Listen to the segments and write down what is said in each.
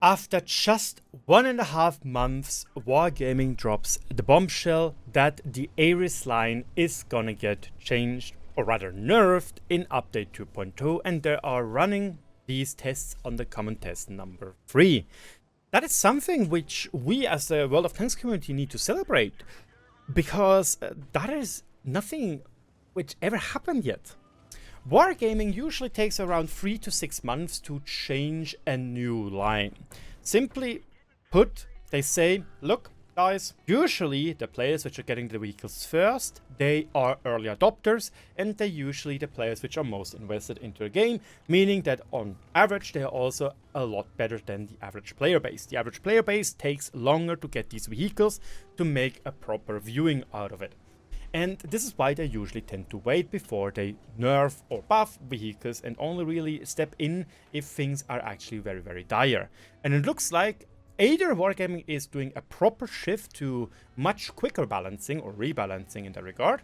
After just 1.5 months, Wargaming drops the bombshell that the ARES line is gonna get changed, or rather nerfed, in update 2.0, and they are running these tests on the common test number 3. That is something which we as the World of Tanks community need to celebrate, because that is nothing which ever happened yet. Wargaming usually takes around 3 to 6 months to change a new line. Simply put, they say, look guys, usually the players which are getting the vehicles first, they are early adopters, and they're usually the players which are most invested into a game, meaning that on average they are also a lot better than the average player base. The average player base takes longer to get these vehicles to make a proper viewing out of it. And this is why they usually tend to wait before they nerf or buff vehicles and only really step in if things are actually very, very dire. And it looks like either Wargaming is doing a proper shift to much quicker balancing or rebalancing in that regard,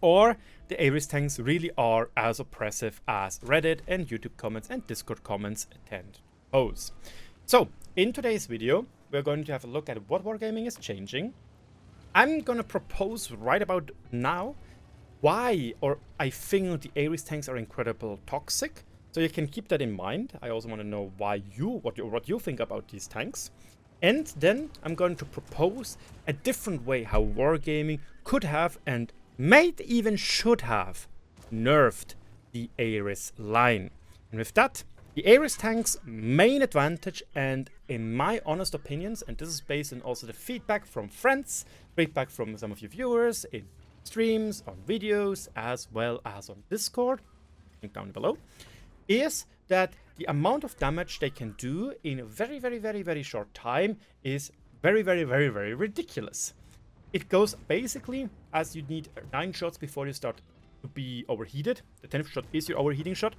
or the ARES tanks really are as oppressive as Reddit and YouTube comments and Discord comments tend to pose. So in today's video, we're going to have a look at what Wargaming is changing. I'm gonna propose right about now why, or I think the ARES tanks are incredibly toxic. So you can keep that in mind. I also want to know why what you think about these tanks. And then I'm going to propose a different way how Wargaming could have and might even should have nerfed the ARES line. And with that, the ARES tank's main advantage, and in my honest opinions, and this is based on also the feedback from friends, feedback from some of you viewers in streams, on videos, as well as on Discord, link down below, is that the amount of damage they can do in a very, very, very, very short time is very, very, very, very ridiculous. It goes basically as you need 9 shots before you start to be overheated. The 10th shot is your overheating shot.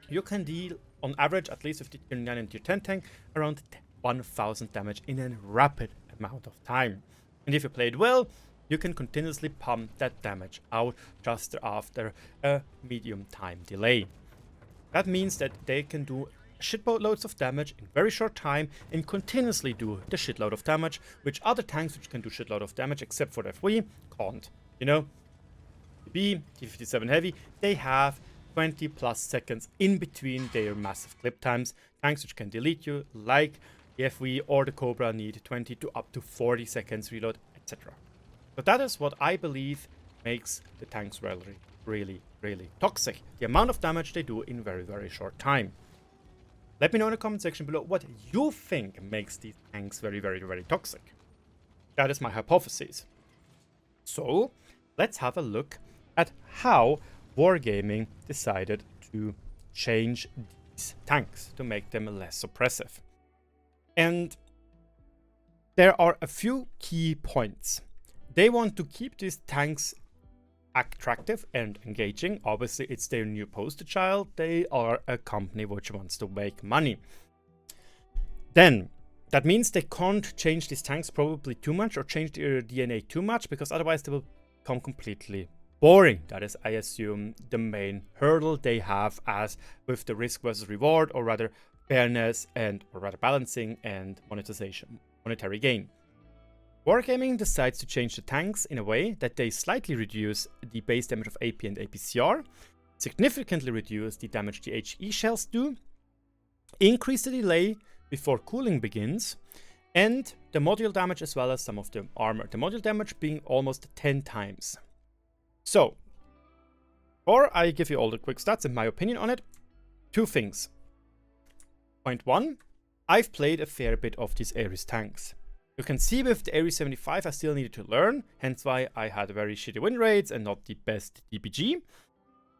You can deal, on average, at least with the tier 9 and tier 10 tank, around 1000 damage in a rapid amount of time. And if you play it well, you can continuously pump that damage out just after a medium time delay. That means that they can do shitloads loads of damage in very short time and continuously do the shitload of damage, which other tanks which can do shitload of damage except for the F3 can't. You know, B, T57 heavy, they have 20 plus seconds in between their massive clip times. Tanks which can delete you, like the F3 or the Cobra, need 20 to up to 40 seconds reload, etc. So that is what I believe makes the tanks really toxic. The amount of damage they do in very, very short time. Let me know in the comment section below what you think makes these tanks very, very toxic. That is my hypothesis. So let's have a look at how Wargaming decided to change these tanks to make them less oppressive. And there are a few key points. They want to keep these tanks attractive and engaging. Obviously, it's their new poster child. They are a company which wants to make money. Then, that means they can't change these tanks probably too much or change their DNA too much, because otherwise they will become completely boring. That is, I assume, the main hurdle they have as with the risk versus reward, or rather fairness and, or rather balancing and monetization, monetary gain. Wargaming decides to change the tanks in a way that they slightly reduce the base damage of AP and APCR, significantly reduce the damage the HE shells do, increase the delay before cooling begins, and the module damage as well as some of the armor. The module damage being almost 10 times. So, before I give you all the quick stats and my opinion on it, 2 things. Point 1, I've played a fair bit of these ARES tanks. You can see with the ARES 75 I still needed to learn, hence why I had very shitty win rates and not the best DPG.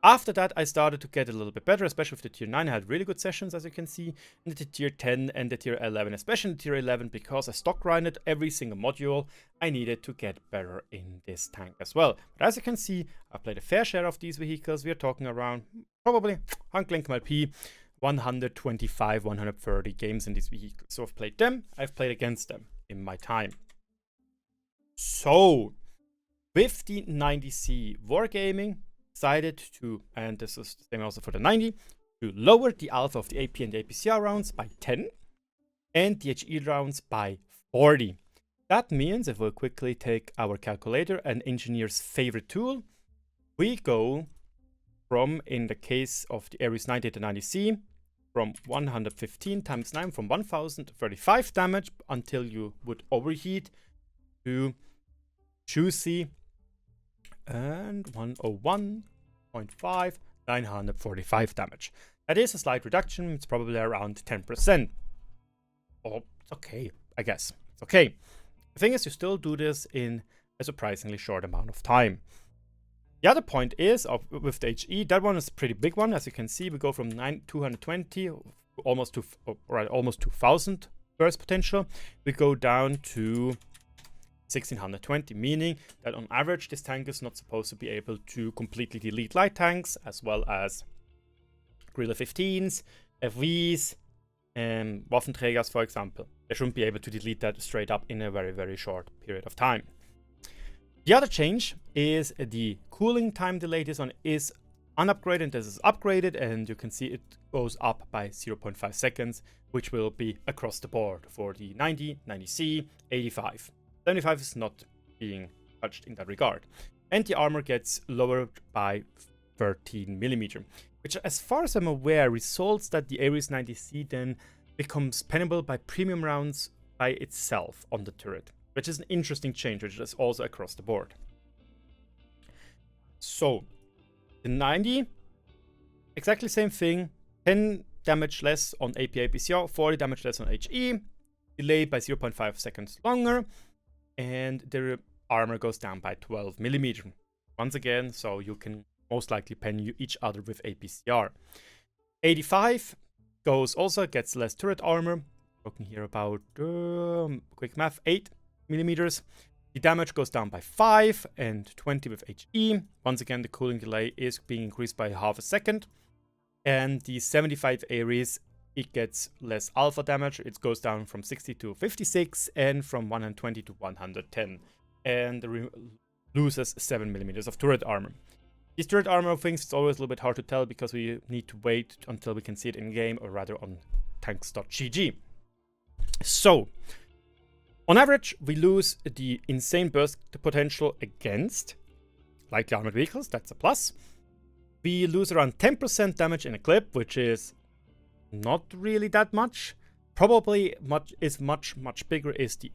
After that I started to get a little bit better, especially with the tier 9 I had really good sessions, as you can see, and the tier 10 and the tier 11, especially the tier 11, because I stock grinded every single module. I needed to get better in this tank as well. But as you can see, I played a fair share of these vehicles. We are talking around probably Hunklink MLP 125, 130 games in these vehicles. So I've played them, I've played against them in my time. So with the 90C, Wargaming decided to, and this is the same also for the 90, to lower the alpha of the AP and APCR rounds by 10 and the HE rounds by 40. That means if we'll quickly take our calculator, an engineer's favorite tool, we go from, in the case of the ARES 90-90C, from 115 times 9 from 1035 damage until you would overheat to juicy and 101.5, 945 damage. That is a slight reduction. It's probably around 10%. Oh, it's okay, I guess. It's okay. The thing is, you still do this in a surprisingly short amount of time. The other point is, with the HE, that one is a pretty big one. As you can see, we go from 220 almost 2000 burst potential. We go down to 1620, meaning that on average, this tank is not supposed to be able to completely delete light tanks, as well as Guerrilla 15s, FVs, and Waffenträgers, for example. They shouldn't be able to delete that straight up in a very, very short period of time. The other change is the cooling time delay. This one is unupgraded, and this is upgraded, and you can see it goes up by 0.5 seconds, which will be across the board for the 90, 90C, 85. 75 is not being touched in that regard. And the armor gets lowered by 13mm, which, as far as I'm aware, results that the ARES 90C then becomes pennable by premium rounds by itself on the turret, which is an interesting change, which is also across the board. So, the 90, exactly same thing, 10 damage less on APA PCR, 40 damage less on HE, delayed by 0.5 seconds longer, and the armor goes down by 12mm. Once again, so you can most likely pen each other with APCR. 85 gets less turret armor. Talking here about quick math, 8mm. The damage goes down by 5 and 20 with HE. Once again, the cooling delay is being increased by half a second. And the 75 ARES, it gets less alpha damage. It goes down from 60 to 56 and from 120 to 110. And loses 7mm of turret armor. These turret armor things, it's always a little bit hard to tell because we need to wait until we can see it in game, or rather on tanks.gg. So, on average, we lose the insane burst potential against lightly armored vehicles. That's a plus. We lose around 10% damage in a clip, which is not really that much. Probably much bigger is the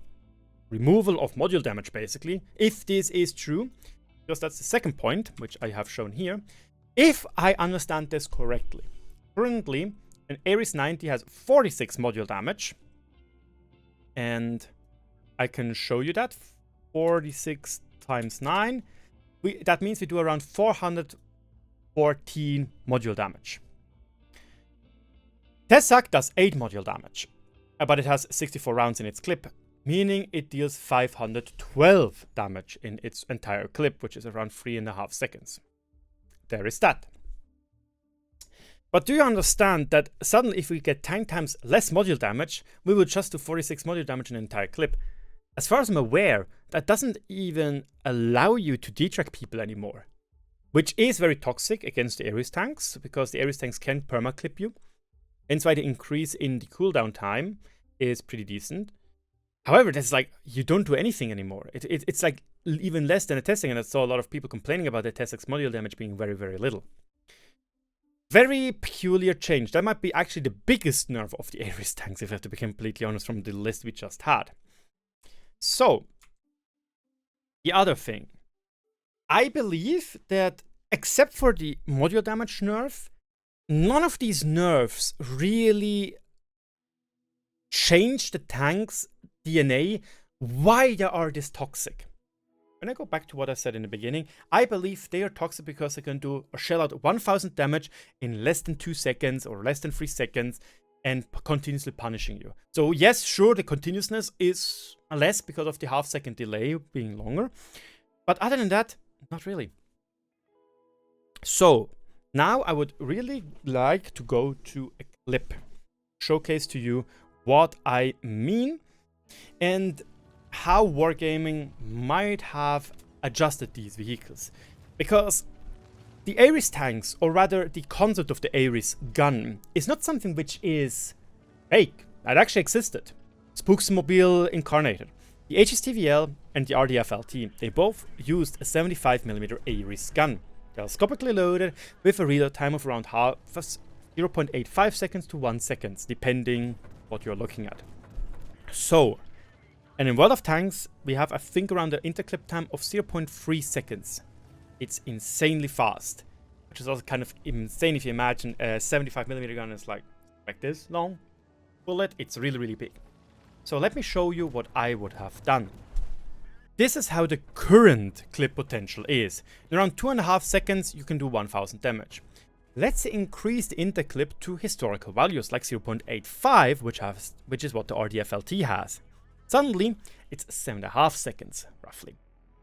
removal of module damage, basically, if this is true, because that's the second point, which I have shown here. If I understand this correctly, currently an ARES 90 has 46 module damage, and I can show you that. 46 times 9, that means we do around 414 module damage. Tessac does 8 module damage, but it has 64 rounds in its clip, meaning it deals 512 damage in its entire clip, which is around 3.5 seconds. There is that. But do you understand that suddenly if we get 10 times less module damage, we will just do 46 module damage in an entire clip? As far as I'm aware, that doesn't even allow you to detrack people anymore, which is very toxic against the ARES tanks, because the ARES tanks can perma-clip you. Hence why the increase in the cooldown time is pretty decent. However, that's like, you don't do anything anymore. It's like even less than a testing, and I saw a lot of people complaining about the Tessac's module damage being very, very little. Very peculiar change. That might be actually the biggest nerf of the ARES tanks, if I have to be completely honest, from the list we just had. So, the other thing. I believe that, except for the module damage nerf, none of these nerfs really change the tank's DNA, why they are this toxic. When I go back to what I said in the beginning, I believe they are toxic because they can do or shell out 1000 damage in less than 2 seconds or less than 3 seconds and continuously punishing you. So yes, sure, the continuousness is less because of the half-second delay being longer, but other than that, not really. So now I would really like to go to a clip, showcase to you what I mean and how Wargaming might have adjusted these vehicles. Because the ARES tanks, or rather the concept of the ARES gun, is not something which is fake. that actually existed. Spooksmobile Incarnated. The HSTVL and the RDFLT, they both used a 75mm ARES gun, telescopically loaded with a reload time of around 0.85 seconds to 1 second, depending what you're looking at. So, and in World of Tanks, we have, I think, around the interclip time of 0.3 seconds. It's insanely fast, which is also kind of insane if you imagine a 75mm gun is like this long bullet. It's really, really big. So let me show you what I would have done. This is how the current clip potential is. In around 2.5 seconds, you can do 1000 damage. Let's increase the interclip to historical values like 0.85, which is what the RDFLT has. Suddenly, it's 7.5 seconds, roughly.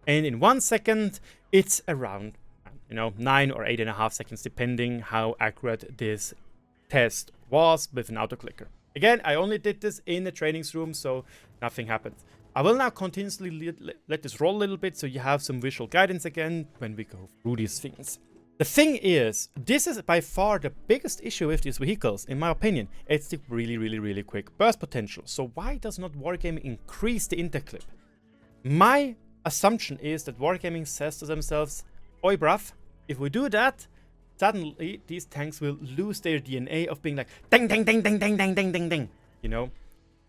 And in 1 second, it's around, 9 or 8.5 seconds, depending how accurate this test was with an autoclicker. Again, I only did this in the training room, so nothing happened. I will now continuously let this roll a little bit, so you have some visual guidance again when we go through these things. The thing is, this is by far the biggest issue with these vehicles, in my opinion. It's the really, really, really quick burst potential. So why does not Wargaming increase the interclip? My assumption is that Wargaming says to themselves, oi bruv, if we do that, suddenly these tanks will lose their DNA of being like ding, ding, ding, ding, ding, ding, ding, ding, ding,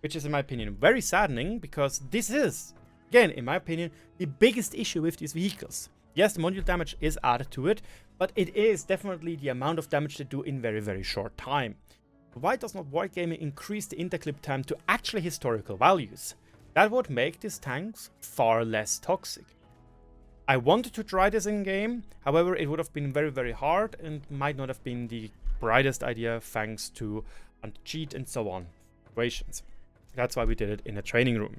which is, in my opinion, very saddening, because this is, again, in my opinion, the biggest issue with these vehicles. Yes, the module damage is added to it, but it is definitely the amount of damage they do in very, very short time. Why does not Wargaming increase the interclip time to actually historical values? That would make these tanks far less toxic. I wanted to try this in game, however, it would have been very, very hard and might not have been the brightest idea thanks to cheat and so on situations. That's why we did it in a training room.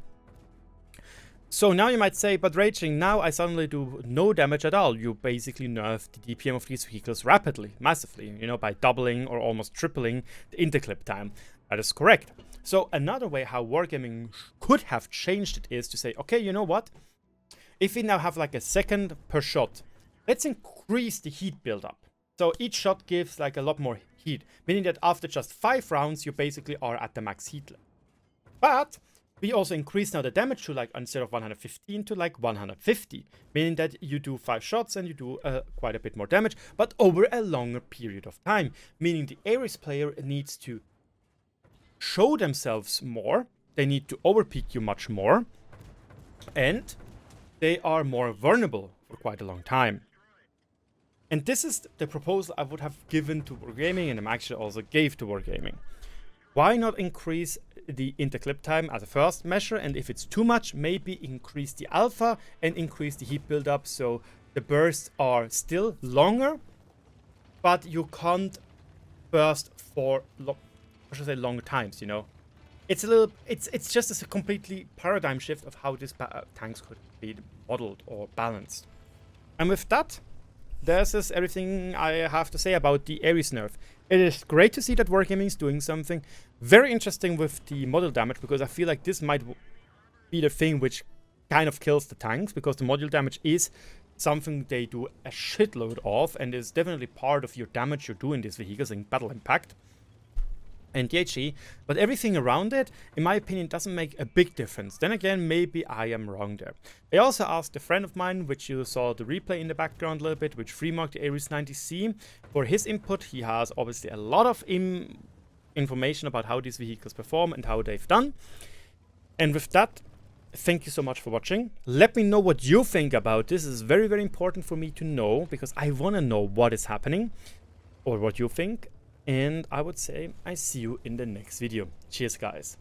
So now you might say, but Raging, now I suddenly do no damage at all. You basically nerf the DPM of these vehicles rapidly, massively, by doubling or almost tripling the interclip time. That is correct. So another way how Wargaming could have changed it is to say, okay, you know what? If we now have like a second per shot, let's increase the heat buildup. So each shot gives like a lot more heat, meaning that after just 5 rounds, you basically are at the max heat level. But we also increase now the damage to like, instead of 115 to like 150, meaning that you do 5 shots and you do quite a bit more damage, but over a longer period of time, meaning the ARES player needs to show themselves more, they need to overpeak you much more, and they are more vulnerable for quite a long time. And this is the proposal I would have given to Wargaming, and I actually also gave to Wargaming. Why not increase the interclip time as a first measure, and if it's too much, maybe increase the alpha and increase the heat buildup so the bursts are still longer, but you can't burst for longer times, It's just a completely paradigm shift of how these tanks could be modeled or balanced. And with that, this is everything I have to say about the ARES nerf. It is great to see that Wargaming is doing something very interesting with the module damage, because I feel like this might be the thing which kind of kills the tanks, because the module damage is something they do a shitload of and is definitely part of your damage you do in these vehicles in battle impact and DHE, but everything around it, in my opinion, doesn't make a big difference. Then again, maybe I am wrong there. I also asked a friend of mine, which you saw the replay in the background a little bit, which freemarked the ARES 90C, for his input. He has obviously a lot of information about how these vehicles perform and how they've done. And with that, thank you so much for watching. Let me know what you think about this. It's very, very important for me to know, because I want to know what is happening or what you think. And I would say I see you in the next video. Cheers, guys.